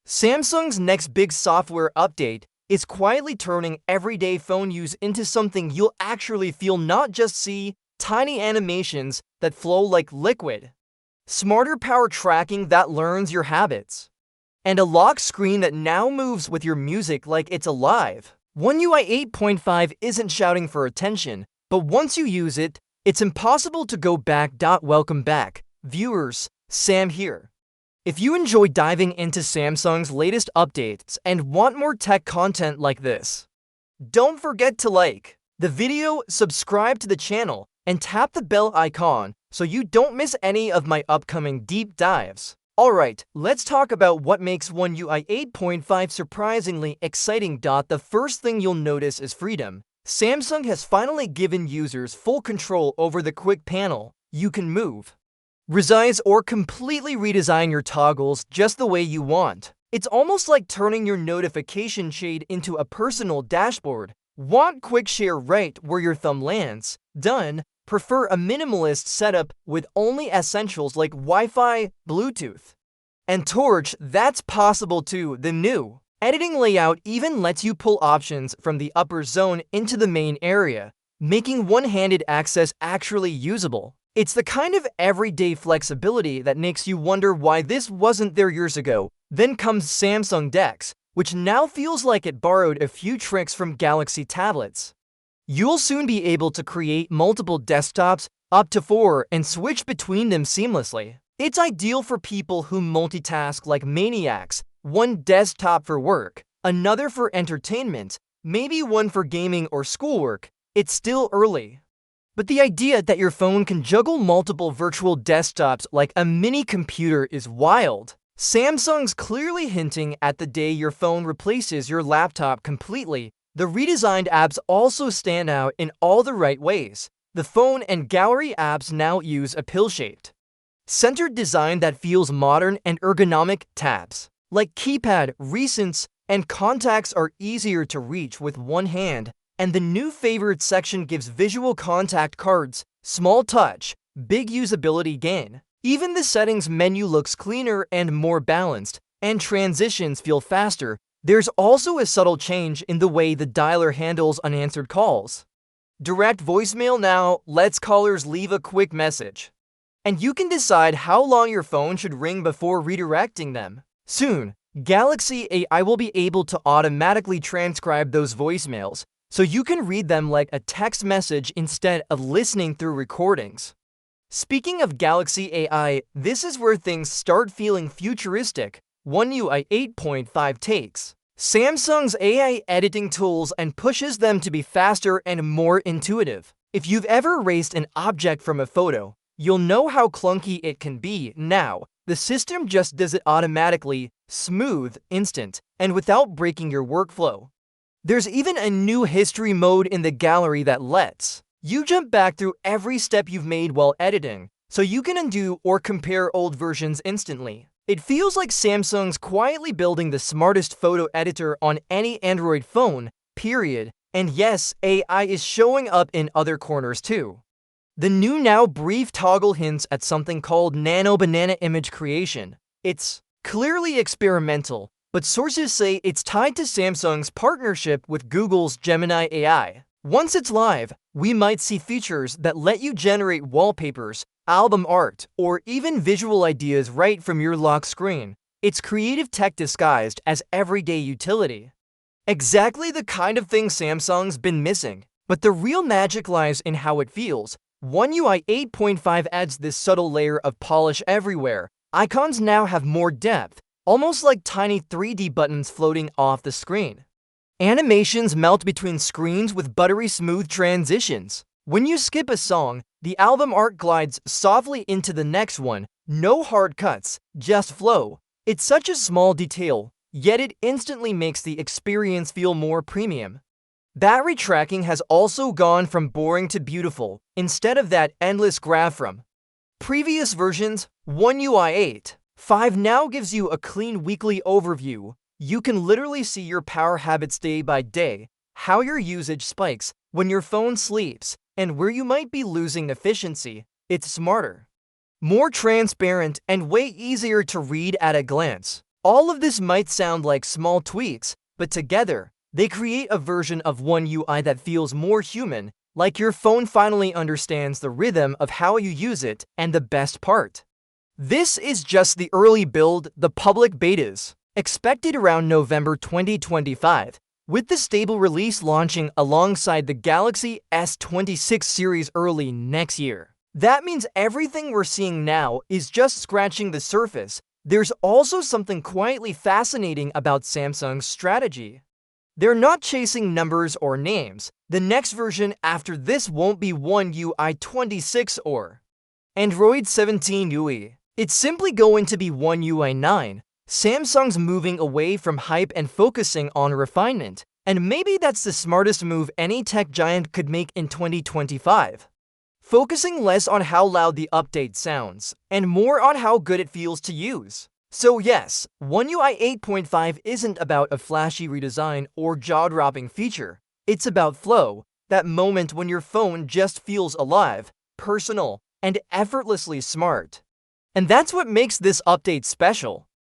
Samsung's next big software update is quietly turning everyday phone use into something you'll actually feel, not just see. Tiny animations that flow like liquid, smarter power tracking that learns your habits, and a lock screen that now moves with your music like it's alive. One UI 8.5 isn't shouting for attention, but once you use it, it's impossible to go back. Welcome back, viewers. Sam here. If you enjoy diving into Samsung's latest updates and want more tech content like this, don't forget to like the video, subscribe to the channel, and tap the bell icon so you don't miss any of my upcoming deep dives. Alright, let's talk about what makes One UI 8.5 surprisingly exciting. The first thing you'll notice is freedom. Samsung has finally given users full control over the quick panel. You can move, resize, or completely redesign your toggles just the way you want. It's almost like turning your notification shade into a personal dashboard. Want quick share right where your thumb lands? Done. Prefer a minimalist setup with only essentials like Wi-Fi, Bluetooth, and Torch? That's possible too. The new editing layout even lets you pull options from the upper zone into the main area, making one-handed access actually usable. It's the kind of everyday flexibility that makes you wonder why this wasn't there years ago. Then comes Samsung DeX, which now feels like it borrowed a few tricks from Galaxy tablets. You'll soon be able to create multiple desktops, up to 4, and switch between them seamlessly. It's ideal for people who multitask like maniacs. One desktop for work, another for entertainment, maybe one for gaming or schoolwork. It's still early, but the idea that your phone can juggle multiple virtual desktops like a mini computer is wild. Samsung's clearly hinting at the day your phone replaces your laptop completely. The redesigned apps also stand out in all the right ways. The phone and gallery apps now use a pill-shaped, centered design that feels modern and ergonomic. Tabs like keypad, recents, and contacts are easier to reach with one hand, and the new favorites section gives visual contact cards. Small touch, big usability gain. Even the settings menu looks cleaner and more balanced, and transitions feel faster. There's also a subtle change in the way the dialer handles unanswered calls. Direct voicemail now lets callers leave a quick message, and you can decide how long your phone should ring before redirecting them. Soon, Galaxy AI will be able to automatically transcribe those voicemails, so you can read them like a text message instead of listening through recordings. Speaking of Galaxy AI, this is where things start feeling futuristic. One UI 8.5 takes Samsung's AI editing tools and pushes them to be faster and more intuitive. If you've ever erased an object from a photo, you'll know how clunky it can be. Now, the system just does it automatically, smooth, instant, and without breaking your workflow. There's even a new history mode in the gallery that lets you jump back through every step you've made while editing, so you can undo or compare old versions instantly. It feels like Samsung's quietly building the smartest photo editor on any Android phone, period. And yes, AI is showing up in other corners too. The new now brief toggle hints at something called Nano Banana image creation. It's clearly experimental, but sources say it's tied to Samsung's partnership with Google's Gemini AI. Once it's live, we might see features that let you generate wallpapers, album art, or even visual ideas right from your lock screen. It's creative tech disguised as everyday utility. Exactly the kind of thing Samsung's been missing. But the real magic lies in how it feels. One UI 8.5 adds this subtle layer of polish everywhere. Icons now have more depth, almost like tiny 3D buttons floating off the screen. Animations melt between screens with buttery smooth transitions. When you skip a song, the album art glides softly into the next one. No hard cuts, just flow. It's such a small detail, yet it instantly makes the experience feel more premium. Battery tracking has also gone from boring to beautiful, instead of that endless graph from previous versions. One UI 8.5 now gives you a clean weekly overview. You can literally see your power habits day by day, how your usage spikes when your phone sleeps, and where you might be losing efficiency. It's smarter, more transparent, and way easier to read at a glance. All of this might sound like small tweaks, but together, they create a version of One UI that feels more human, like your phone finally understands the rhythm of how you use it. And the best part, this is just the early build, the public betas, expected around November 2025, with the stable release launching alongside the Galaxy S26 series early next year. That means everything we're seeing now is just scratching the surface. There's also something quietly fascinating about Samsung's strategy. They're not chasing numbers or names. The next version after this won't be One UI 26 or Android 17 UI. It's simply going to be One UI 9. Samsung's moving away from hype and focusing on refinement. And maybe that's the smartest move any tech giant could make in 2025. Focusing less on how loud the update sounds, and more on how good it feels to use. So yes, One UI 8.5 isn't about a flashy redesign or jaw-dropping feature. It's about flow, that moment when your phone just feels alive, personal, and effortlessly smart. And that's what makes this update special.